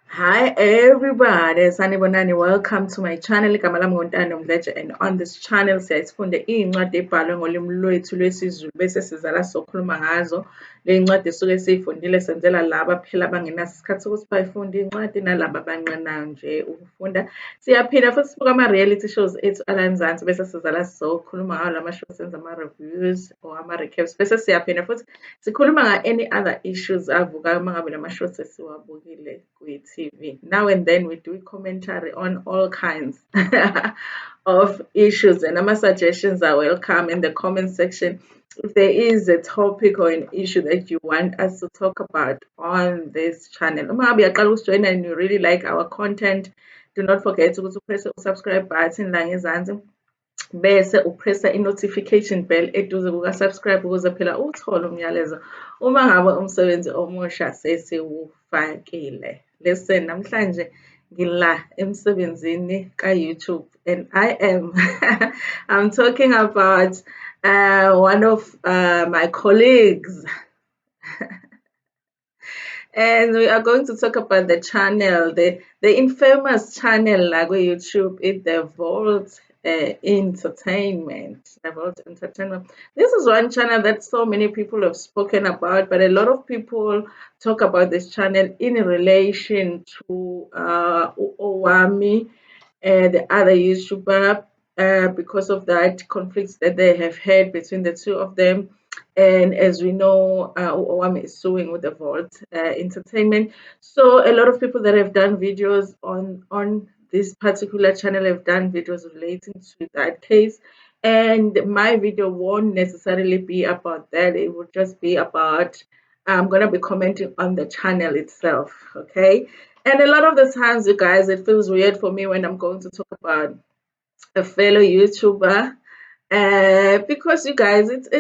Hi everybody, sanibonani. Welcome to my channel. Igama lami nguNtando Mdletshe, and on this channel siyazifunde iy'ncwadi ebhalwe ngolimi lwethu lwesiZulu bese sizala sizokhuluma ngazo. Ley'ncwadi esuke siy'fundile senzela laba phela abangenaso isikhathi sokuthi bayifunde iy'ncwadi nalaba abanqenayo nje ukufunda. Siyaphinda futhi sibuka ama-reality shows ethu ala Mzansi bese sizala sizokhuluma ngawo lama shows, senza ama-reviews or ama-recaps bese siyaphinda futhi sikhuluma any other issues avukayo uma ngabe lama shows sesiwabukile kwi-TV. Now and then we do a commentary on all kinds of issues, and ama-suggestions are welcome in the comment section. If there is a topic or an issue that you want us to talk about on this channel, uma ngabe uyaqala ukusijoyina and you really like our content, do not forget to press the subscribe button la ngezansi bese upressa i-notification bell eduze kuka-subscribe ukuze phela uthole umyalezo uma ngabe umsebenzi omusha sesiwufakile. Listen, namhlanje ngila emsebenzini ka-YouTube, and I am I'm talking about one of my colleagues. And we are going to talk about the channel, the infamous channel like on YouTube, it's the Vault Entertainment. The Vault Entertainment. This is one channel that so many people have spoken about, but a lot of people talk about this channel in relation to Owami and the other YouTuber, because of that conflicts that they have had between the two of them. And as we know, Owami is suing with the Vault Entertainment. So a lot of people that have done videos on this particular channel have done videos relating to that case. And my video won't necessarily be about that. It will just be about I'm gonna be commenting on the channel itself. Okay. And a lot of the times, you guys, it feels weird for me when I'm going to talk about a fellow YouTuber, because you guys, it's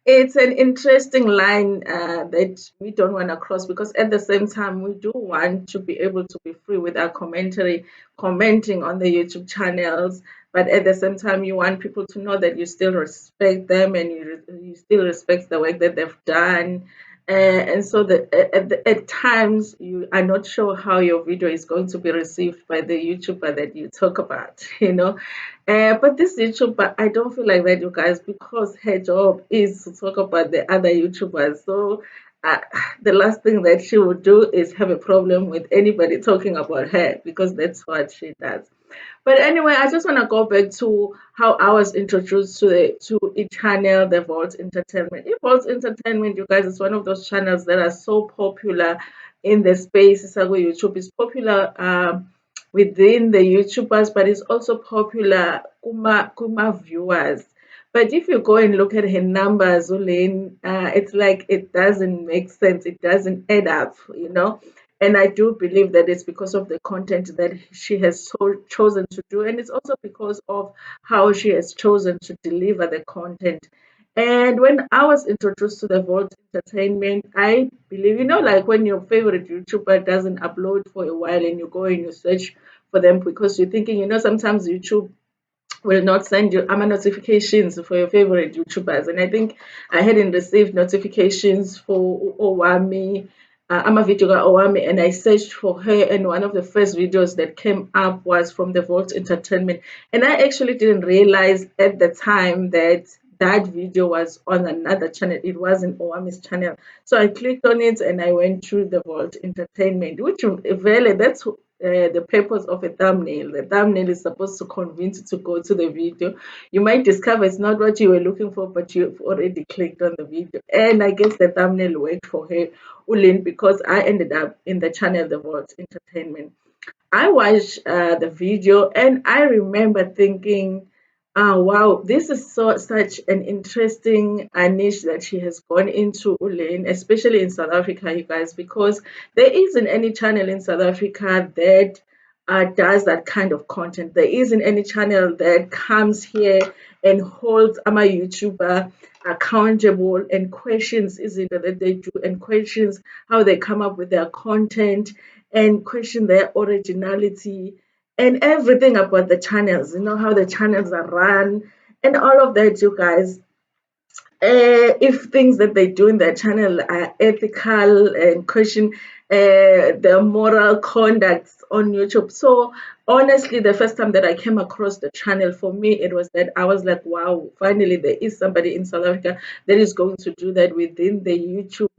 it's an interesting line that we don't want to cross, because at the same time we do want to be able to be free with our commentary, commenting on the YouTube channels, but at the same time you want people to know that you still respect them and you still respect the work that they've done. And so at times you are not sure how your video is going to be received by the YouTuber that you talk about, but this YouTuber, I don't feel like that, you guys, because her job is to talk about the other YouTubers. So uh, the last thing that she would do is have a problem with anybody talking about her, because that's what she does. But anyway, I just want to go back to how I was introduced to a channel, the Vault Entertainment. Vault Entertainment, you guys, is one of those channels that are so popular in the space. So YouTube is popular within the YouTubers, but it's also popular kuma viewers. But if you go and look at her numbers, Ulin, it's like it doesn't make sense. It doesn't add up. And I do believe that it's because of the content that she has chosen to do, and it's also because of how she has chosen to deliver the content. And when I was introduced to the Vault Entertainment, I believe, like when your favorite YouTuber doesn't upload for a while and you go and you search for them because you're thinking, sometimes YouTube will not send you AMA notifications for your favorite YouTubers. And I think I hadn't received notifications for Owami, AMA video Owami, and I searched for her, and one of the first videos that came up was from the Vault Entertainment. And I actually didn't realize at the time that that video was on another channel. It wasn't Owami's channel. So I clicked on it and I went through the Vault Entertainment, which really, that's the purpose of a thumbnail. The thumbnail is supposed to convince you to go to the video. You might discover it's not what you were looking for, but you've already clicked on the video. And I guess the thumbnail worked for her, Ulin, because I ended up in the channel, The Vault Entertainment. I watched the video and I remember thinking, oh, wow, this is such an interesting niche that she has gone into, Ulaine, especially in South Africa, you guys, because there isn't any channel in South Africa that does that kind of content. There isn't any channel that comes here and holds a YouTuber accountable and questions is it that they do, and questions how they come up with their content, and question their originality and everything about the channels, how the channels are run and all of that, you guys. if things that they do in their channel are ethical and question the moral conducts on YouTube. So honestly, the first time that I came across the channel, for me, it was that I was like, wow, finally there is somebody in South Africa that is going to do that within the YouTube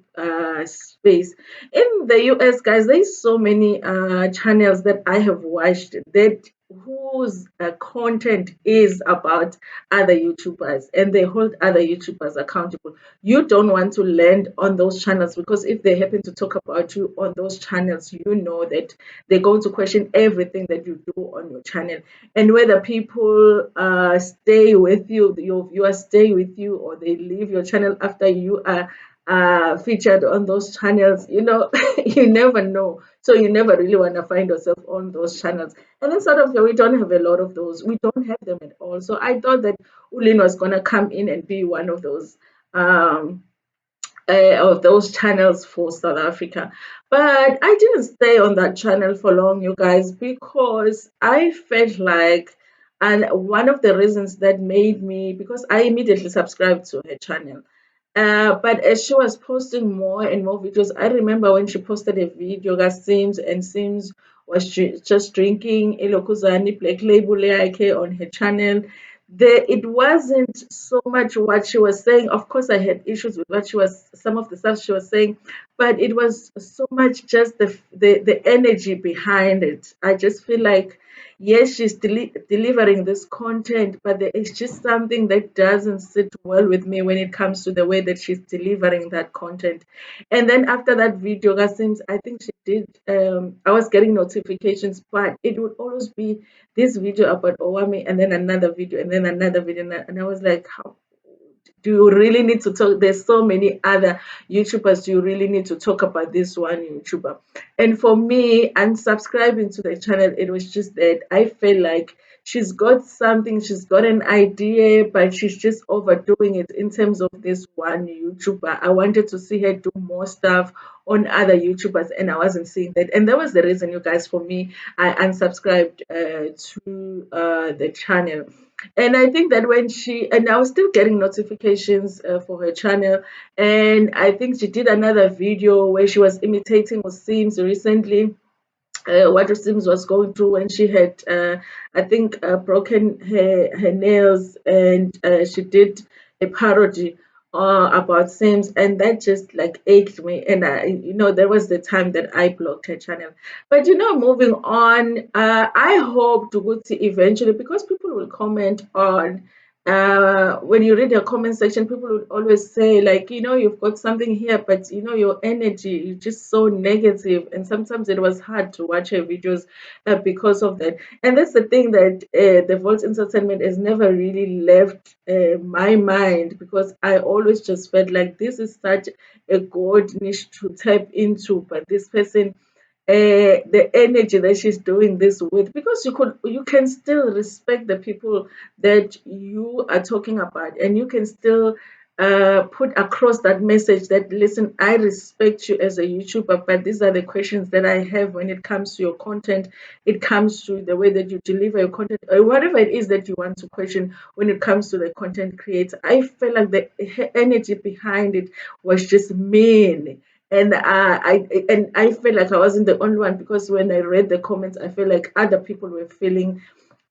space. In the US, guys, there's so many channels that I have watched that whose content is about other YouTubers, and they hold other YouTubers accountable. You don't want to land on those channels, because if they happen to talk about you on those channels, you know that they're going to question everything that you do on your channel. And whether people stay with you, your viewers stay with you, or they leave your channel after you are featured on those channels, you never know. So you never really want to find yourself on those channels. And in South Africa, we don't have a lot of those. We don't have them at all. So I thought that Ulin was going to come in and be one um, of those channels for South Africa. But I didn't stay on that channel for long, you guys, because I felt like, and one of the reasons that made me, because I immediately subscribed to her channel. But as she was posting more and more videos, I remember when she posted a video that Sims was just drinking Ilokuzani Black Label yakhe on her channel. It wasn't so much what she was saying. Of course, I had issues with some of the stuff she was saying, but it was so much just the energy behind it. I just feel like, yes, she's delivering this content, but there is just something that doesn't sit well with me when it comes to the way that she's delivering that content. And then after that video, Gasim's, I think she did, I was getting notifications, but it would always be this video about Owami, and then another video, and then another video. And I was like, how do you really need to talk? There's so many other YouTubers. Do you really need to talk about this one YouTuber? And for me, unsubscribing to the channel, it was just that I felt like she's got something, she's got an idea, but she's just overdoing it in terms of this one YouTuber. I wanted to see her do more stuff on other YouTubers, and I wasn't seeing that. And that was the reason, you guys, for me, I unsubscribed to the channel. And I think that and I was still getting notifications for her channel. And I think she did another video where she was imitating Sims recently, what Sims was going through when she had, I think, broken her nails, and she did a parody about Sims, and that just like ached me. And there was the time that I blocked her channel. But moving on, I hope to go to eventually, because people will comment on. When you read the comment section, people would always say, like, you've got something here, but your energy is just so negative, and sometimes it was hard to watch her videos because of that. And that's the thing, that the Vault Entertainment has never really left my mind, because I always just felt like this is such a good niche to tap into, but this person, the energy that she's doing this with, because you can still respect the people that you are talking about, and you can still put across that message that, listen, I respect you as a YouTuber, but these are the questions that I have when it comes to your content. It comes to the way that you deliver your content, or whatever it is that you want to question when it comes to the content creator. I feel like the energy behind it was just mean. And I felt like I wasn't the only one, because when I read the comments, I felt like other people were feeling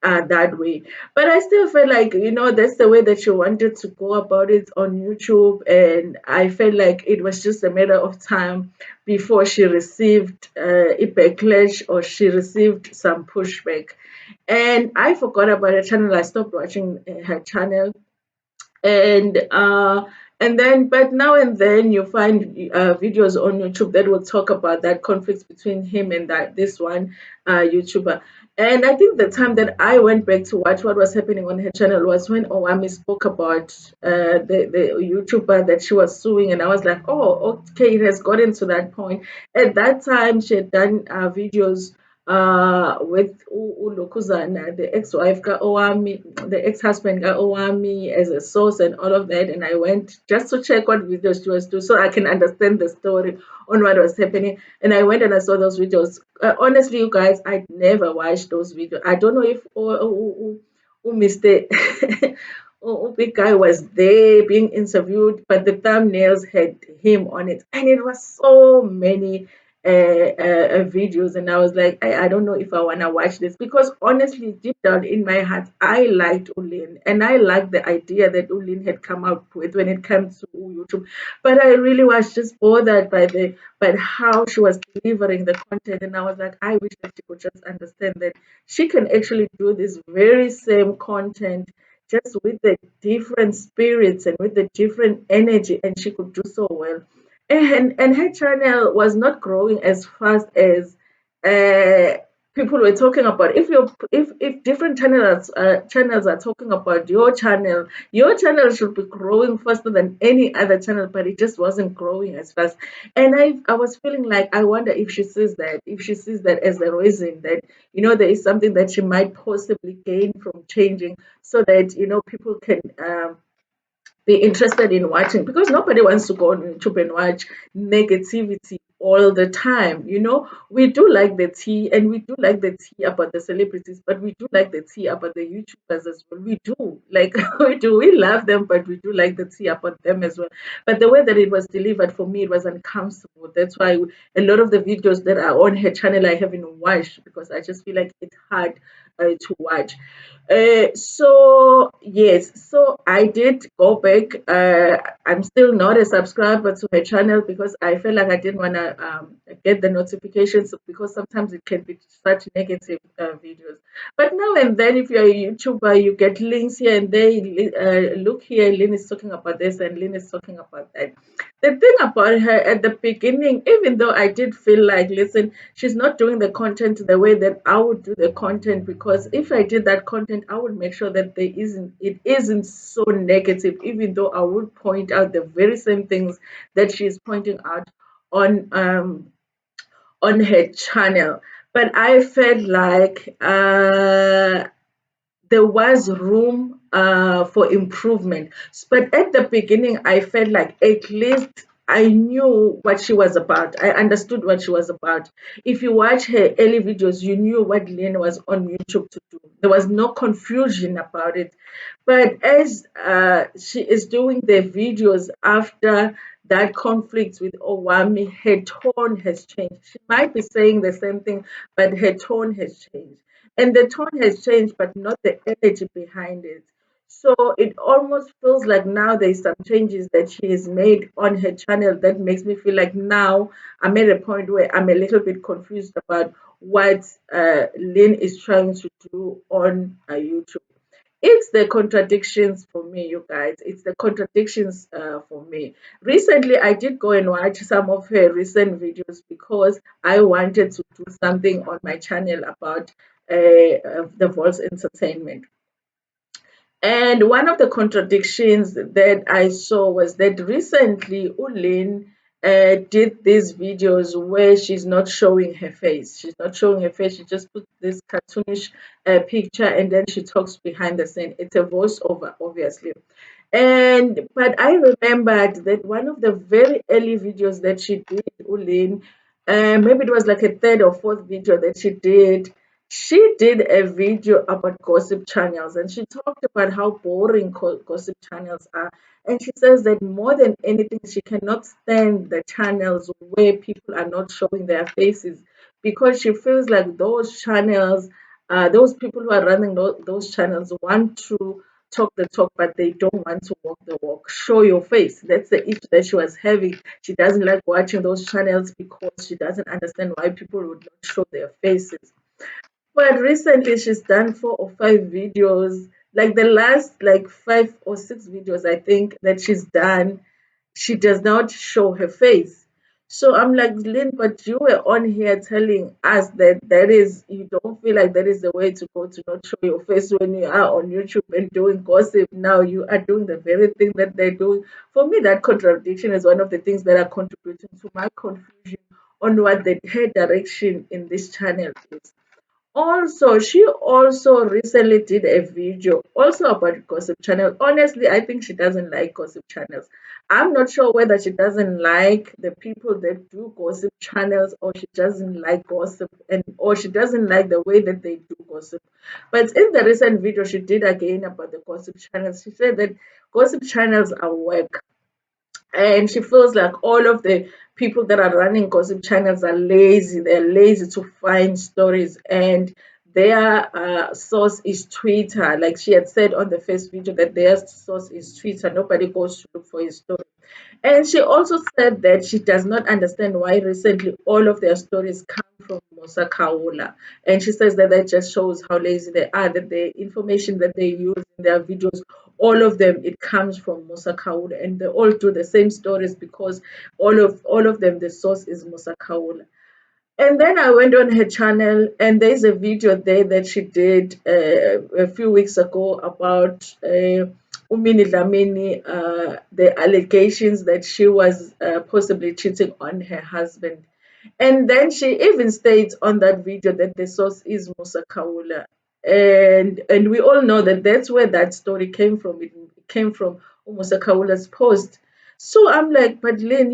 that way. But I still felt like, that's the way that she wanted to go about it on YouTube. And I felt like it was just a matter of time before she received a backlash, or she received some pushback. And I forgot about her channel. I stopped watching her channel. And uh and then but now and then you find videos on YouTube that will talk about that conflict between him and this one YouTuber. And I think the time that I went back to watch what was happening on her channel was when Owami spoke about the YouTuber that she was suing, and I was like, oh, okay, it has gotten to that point. At that time, she had done videos with Ulokuzana, the ex-wife Ka Owami, the ex-husband Ka Owami, as a source and all of that. And I went just to check what videos she was doing, so I can understand the story on what was happening. And I went and I saw those videos. Honestly, you guys, I never watched those videos. I don't know if who missed it. big guy was there being interviewed, but the thumbnails had him on it, and it was so many videos, and I was like, I don't know if I want to watch this, because honestly, deep down in my heart, I liked Ulin, and I liked the idea that Ulin had come out with when it comes to YouTube, but I really was just bothered by the by how she was delivering the content, and I was like, I wish that she could just understand that she can actually do this very same content just with the different spirits and with the different energy, and she could do so well. And her channel was not growing as fast as uh, people were talking about. If different channels are talking about your channel should be growing faster than any other channel, but it just wasn't growing as fast. And I was feeling like, I wonder if she sees that, as a reason that, there is something that she might possibly gain from changing, so that, people can be interested in watching, because nobody wants to go on YouTube and watch negativity all the time. We do like the tea, and we do like the tea about the celebrities, but we do like the tea about the YouTubers as well. We do like we love them, but we do like the tea about them as well. But the way that it was delivered, for me, it was uncomfortable. That's why a lot of the videos that are on her channel I haven't watched, because I just feel like it's hard to watch. So yes, so I did go back. I'm still not a subscriber to her channel, because I felt like I didn't want to get the notifications, because sometimes it can be such negative videos. But now and then, if you're a YouTuber, you get links here and there. Look here, Lynn is talking about this, and Lynn is talking about that. The thing about her at the beginning, even though I did feel like, listen, she's not doing the content the way that I would do the content, because if I did that content, I would make sure that it isn't so negative, even though I would point out the very same things that she's pointing out on her channel. But I felt like there was room for improvement. But at the beginning, I felt like at least I knew what she was about. I understood what she was about. If you watch her early videos, you knew what Lynn was on YouTube to do. There was no confusion about it. But as she is doing the videos after that conflict with Owami, her tone has changed. She might be saying the same thing, but her tone has changed. And the tone has changed, but not the energy behind it. So it almost feels like now there's some changes that she has made on her channel that makes me feel like now I'm at a point where I'm a little bit confused about what Lynn is trying to do on YouTube. It's the contradictions for me, you guys. It's the contradictions for me. Recently, I did go and watch some of her recent videos, because I wanted to do something on my channel about the Vault Entertainment. And one of the contradictions that I saw was that recently Ulin did these videos where she's not showing her face. She's not showing her face. She just put this cartoonish picture, and then she talks behind the scene. It's a voiceover, obviously. And but I remembered that one of the very early videos that she did, Ulin, maybe it was like a third or fourth video that she did. She did a video about gossip channels, and she talked about how boring gossip channels are. And she says that more than anything, she cannot stand the channels where people are not showing their faces, because she feels like those channels, those people who are running those channels want to talk the talk, but they don't want to walk the walk. Show your face. That's the issue that she was having. She doesn't like watching those channels because she doesn't understand why people would not show their faces. But recently, she's done 4 or 5 videos. Like the last, like 5 or 6 videos, I think that she's done, she does not show her face. So I'm like, Lynn, but you were on here telling us that you don't feel like that is the way to go, to not show your face when you are on YouTube and doing gossip. Now you are doing the very thing that they're doing. For me, that contradiction is one of the things that are contributing to my confusion on what her direction in this channel is. Also, she also recently did a video also about gossip channel. Honestly, I think she doesn't like gossip channels. I'm not sure whether she doesn't like the people that do gossip channels, or she doesn't like gossip, and or she doesn't like the way that they do gossip. But in the recent video she did again about the gossip channels, she said that gossip channels are work, and she feels like all of the people that are running gossip channels are lazy. They're lazy to find stories, and their source is Twitter. Like she had said on the first video, that their source is Twitter. Nobody goes to look for his story. And she also said that she does not understand why recently all of their stories come from Musa Kaula. And she says that just shows how lazy they are, that the information that they use in their videos, all of them, it comes from Musa Kaula. And they all do the same stories because all of them, the source is Musa Kaula. And then I went on her channel, and there's a video there that she did a few weeks ago about Umini Dlamini, the allegations that she was possibly cheating on her husband. And then she even states on that video that the source is Musa Kaula. And we all know that that's where that story came from. It came from Musa Kaula's post. So I'm like, but Lynn,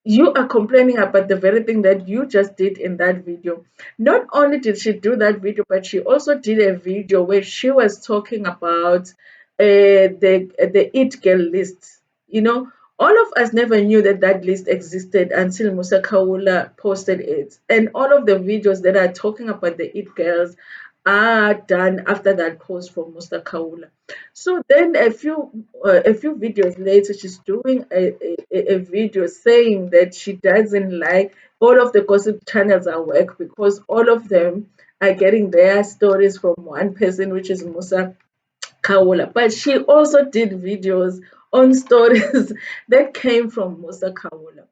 you are complaining about the very thing that you just did in that video. Not only did she do that video, but she also did a video where she was talking about the It Girl list. You know, all of us never knew that that list existed until Musa Kawula posted it. And all of the videos that are talking about the It Girls are done after that post from Musa Kawula. So then a few videos later, she's doing a video saying that she doesn't like all of the gossip channels at work because all of them are getting their stories from one person, which is Musa Kaula. But she also did videos on stories that came from Musa Kaula.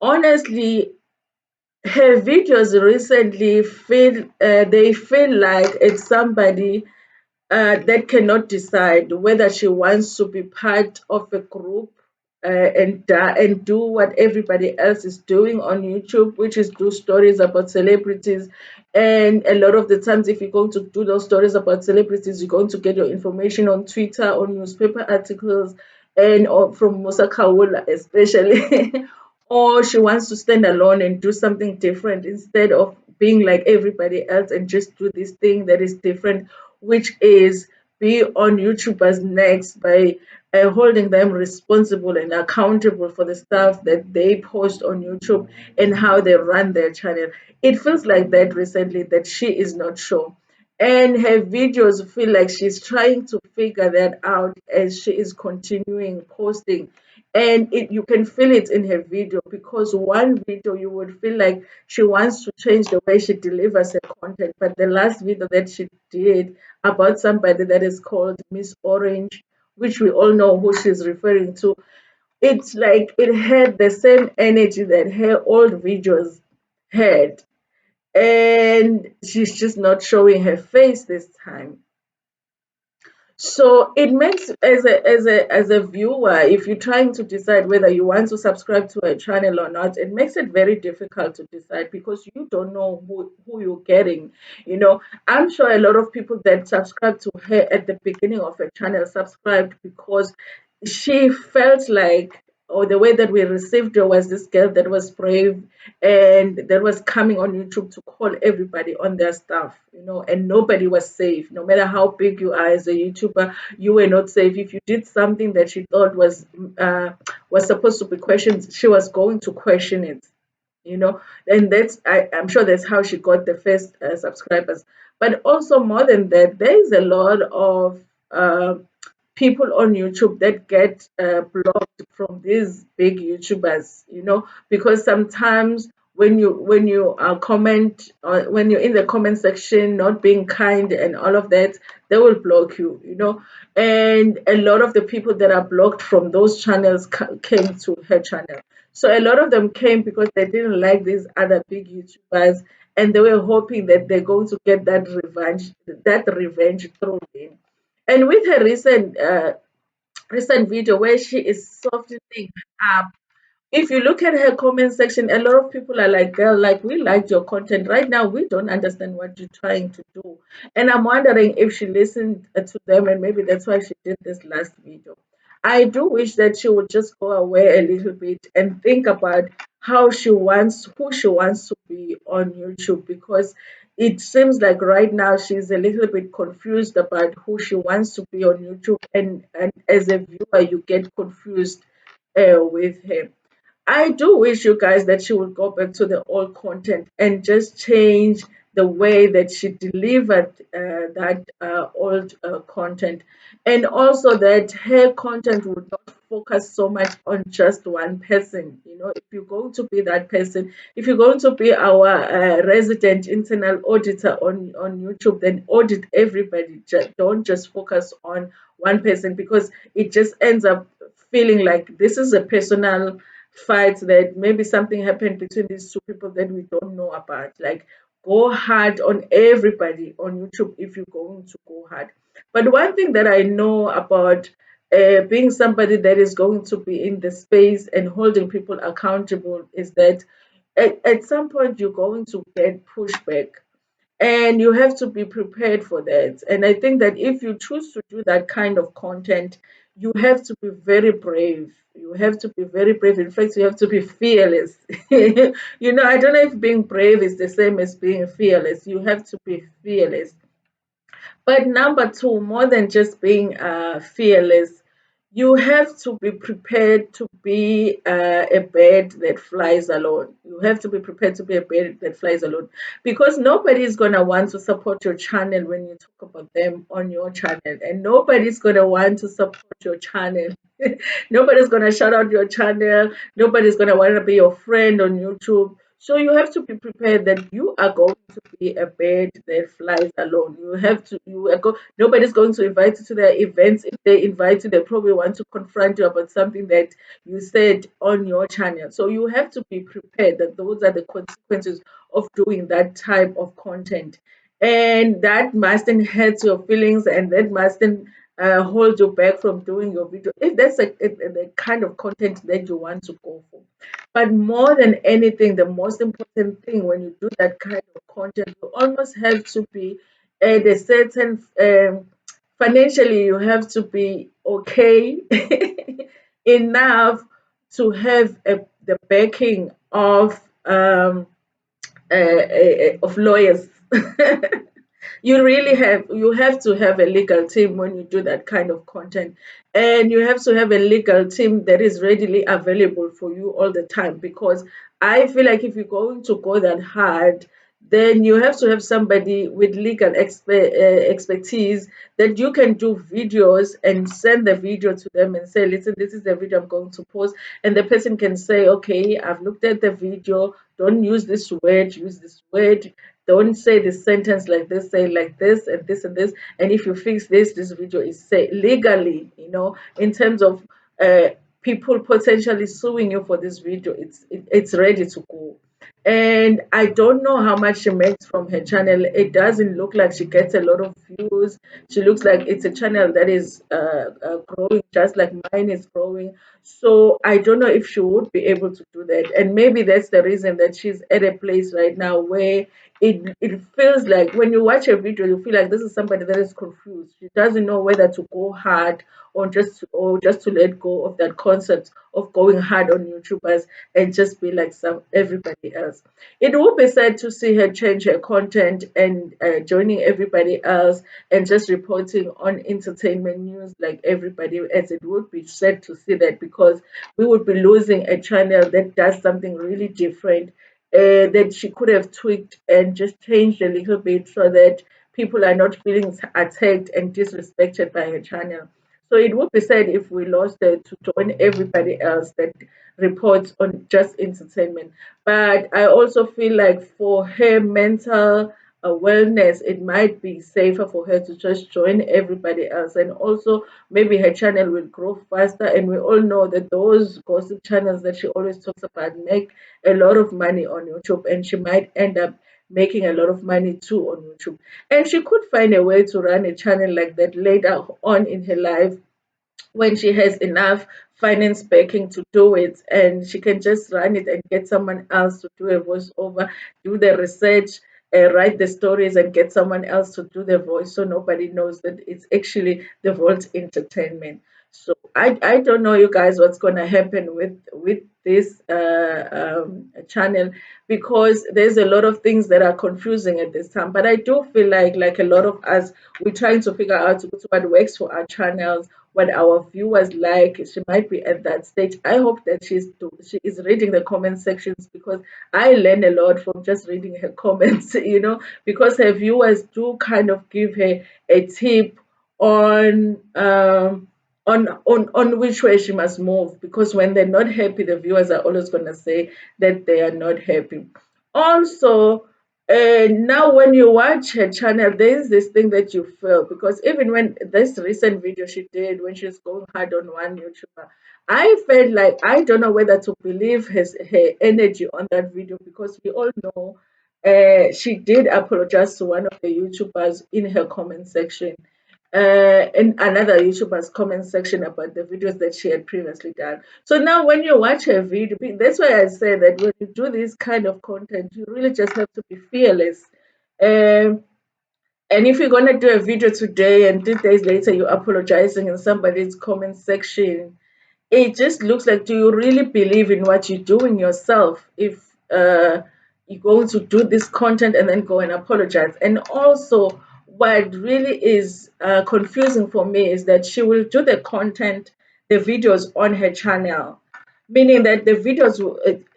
Honestly, her videos recently feel like it's somebody that cannot decide whether she wants to be part of a group and do what everybody else is doing on YouTube, which is do stories about celebrities. And a lot of the times, if you're going to do those stories about celebrities, you're going to get your information on Twitter, on newspaper articles, and from Musa Kawula especially. Or she wants to stand alone and do something different instead of being like everybody else and just do this thing that is different, which is be on YouTubers' necks by holding them responsible and accountable for the stuff that they post on YouTube and how they run their channel. It feels like that recently, that she is not sure. And her videos feel like she's trying to figure that out as she is continuing posting. And you can feel it in her video, because one video you would feel like she wants to change the way she delivers her content. But the last video that she did about somebody that is called Miss Orange, which we all know who she's referring to, it's like it had the same energy that her old videos had. And she's just not showing her face this time. So it makes, as a viewer, if you're trying to decide whether you want to subscribe to a channel or not, it makes it very difficult to decide because you don't know who you're getting. I'm sure a lot of people that subscribed to her at the beginning of her channel subscribed because she felt like, or the way that we received her, was this girl that was brave and that was coming on YouTube to call everybody on their stuff, and nobody was safe. No matter how big you are as a YouTuber, you were not safe. If you did something that she thought was supposed to be questioned, she was going to question it. you know and I'm sure that's how she got the first subscribers. But also, more than that, there is a lot of uh, people on YouTube that get blocked from these big YouTubers, because sometimes when you comment, when you're in the comment section not being kind and all of that, they will block you. And a lot of the people that are blocked from those channels came to her channel. So a lot of them came because they didn't like these other big YouTubers, and they were hoping that they're going to get that revenge thrown in. And with her recent video where she is softening up if you look at her comment section, a lot of people are like, girl, like, we liked your content. Right now, we don't understand what you're trying to do. And I'm wondering if she listened to them, and maybe that's why she did this last video. I do wish that she would just go away a little bit and think about who she wants to be on YouTube, because it seems like right now she's a little bit confused about who she wants to be on YouTube, and as a viewer, you get confused with her. I do wish you guys that she would go back to the old content and just change the way that she delivered that old content. And also that her content would not focus so much on just one person. You know, if you're going to be that person, if you're going to be our resident internal auditor on YouTube, then audit everybody. Don't just focus on one person, because it just ends up feeling like this is a personal fight, that maybe something happened between these two people that we don't know about. Like, go hard on everybody on YouTube if you're going to go hard. But one thing that I know about being somebody that is going to be in the space and holding people accountable is that at some point you're going to get pushback, and you have to be prepared for that. And I think that if you choose to do that kind of content, you have to be very brave. You have to be very brave. In fact, you have to be fearless. I don't know if being brave is the same as being fearless. You have to be fearless. But number two, more than just being fearless, you have to be prepared to be a bird that flies alone. You have to be prepared to be a bird that flies alone, because nobody is going to want to support your channel when you talk about them on your channel, and nobody's going to want to support your channel. Nobody's going to shout out your channel. Nobody's going to want to be your friend on YouTube. So you have to be prepared that you are going to be a bird that flies alone. Nobody's going to invite you to their events. If they invite you, they probably want to confront you about something that you said on your channel. So you have to be prepared that those are the consequences of doing that type of content. And that mustn't hurt your feelings, and that mustn't hold you back from doing your video, if that's the kind of content that you want to go for. But more than anything, the most important thing when you do that kind of content, you almost have to be at a certain financially, you have to be okay enough to have the backing of lawyers. You have to have a legal team when you do that kind of content, and you have to have a legal team that is readily available for you all the time, because I feel like if you're going to go that hard, then you have to have somebody with legal expertise, that you can do videos and send the video to them and say, listen, this is the video I'm going to post, and the person can say, okay, I've looked at the video, don't use this word, use this word, don't say this sentence like this, say like this and this and this. And if you fix this video is say legally, in terms of people potentially suing you for this video, it's ready to go. And I don't know how much she makes from her channel. It doesn't look like she gets a lot of views. She looks like it's a channel that is growing just like mine is growing. So I don't know if she would be able to do that. And maybe that's the reason that she's at a place right now where it feels like when you watch a video, you feel like this is somebody that is confused. She doesn't know whether to go hard or just to let go of that concept of going hard on YouTubers and just be like everybody else. It would be sad to see her change her content and joining everybody else and just reporting on entertainment news like everybody else. It would be sad to see that, because we would be losing a channel that does something really different, that she could have tweaked and just changed a little bit so that people are not feeling attacked and disrespected by her channel. So it would be sad if we lost her to join everybody else that reports on just entertainment. But I also feel like for her mental wellness, it might be safer for her to just join everybody else. And also, maybe her channel will grow faster. And we all know that those gossip channels that she always talks about make a lot of money on YouTube, and she might end up making a lot of money too on YouTube. And she could find a way to run a channel like that later on in her life, when she has enough finance backing to do it, and she can just run it and get someone else to do a voiceover, do the research, write the stories, and get someone else to do the voice, so nobody knows that it's actually the Vault Entertainment. So I don't know, you guys, what's going to happen with this channel, because there's a lot of things that are confusing at this time. But I do feel like a lot of us, we're trying to figure out what works for our channels, what our viewers like. She might be at that stage. I hope that she is reading the comment sections, because I learn a lot from just reading her comments, because her viewers do kind of give her a tip on on which way she must move, because when they're not happy, the viewers are always going to say that they are not happy. Also, now when you watch her channel, there is this thing that you feel, because even when this recent video she did when she's going hard on one YouTuber, I felt like I don't know whether to believe her energy on that video, because we all know she did apologize to one of the YouTubers in her comment section, in another YouTuber's comment section, about the videos that she had previously done. So now when you watch her video, that's why I say that when you do this kind of content, you really just have to be fearless. Um, and if you're going to do a video today and 3 days later you're apologizing in somebody's comment section, it just looks like, do you really believe in what you're doing yourself if you're going to do this content and then go and apologize? And also, what really is confusing for me is that she will do the content, the videos on her channel, meaning that the videos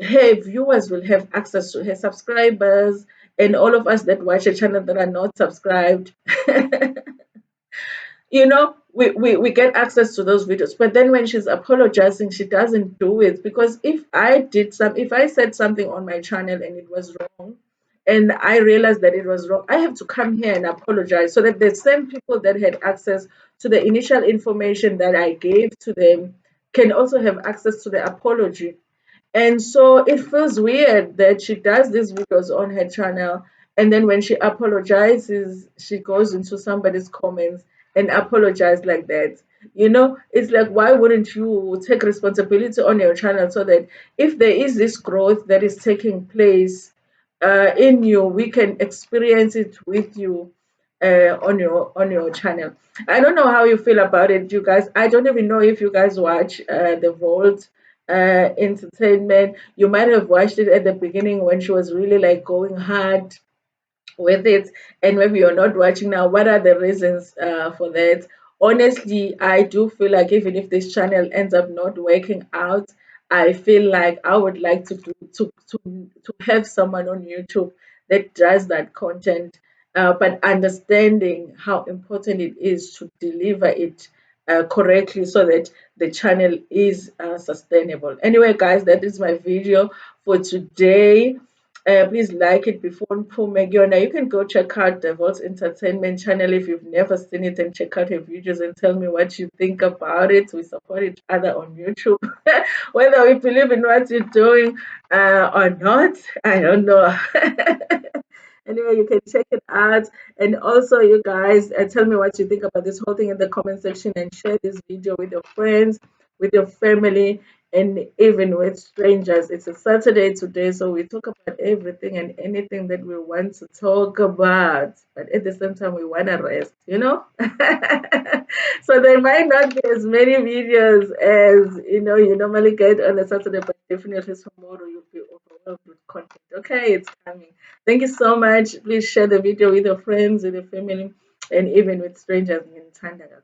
her viewers will have access to her subscribers, and all of us that watch her channel that are not subscribed, we get access to those videos. But then when she's apologizing, she doesn't do it, because if I said something on my channel and it was wrong, and I realized that it was wrong, I have to come here and apologize, so that the same people that had access to the initial information that I gave to them can also have access to the apology. And so it feels weird that she does these videos on her channel, and then when she apologizes, she goes into somebody's comments and apologize like that. It's like, why wouldn't you take responsibility on your channel, so that if there is this growth that is taking place in you, we can experience it with you on your channel. I don't know how you feel about it, you guys. I don't even know if you guys watch the Vault Entertainment. You might have watched it at the beginning when she was really like going hard with it, and maybe you're not watching now. What are the reasons for that? Honestly, I do feel like even if this channel ends up not working out, I feel like I would like to have someone on YouTube that does that content, but understanding how important it is to deliver it correctly, so that the channel is sustainable. Anyway, guys, that is my video for today. Please like it before Pumegiona. You can go check out the Vault Entertainment channel if you've never seen it, and check out her videos and tell me what you think about it. We support each other on YouTube, whether we believe in what you're doing or not. I don't know. Anyway, you can check it out. And also, you guys, tell me what you think about this whole thing in the comment section, and share this video with your friends, with your family, and even with strangers. It's a Saturday today, so we talk about everything and anything that we want to talk about. But at the same time, we want to rest. So there might not be as many videos as you normally get on a Saturday, but definitely tomorrow you'll be overwhelmed with content. Okay, it's coming. Thank you so much. Please share the video with your friends, with your family, and even with strangers in Tanda.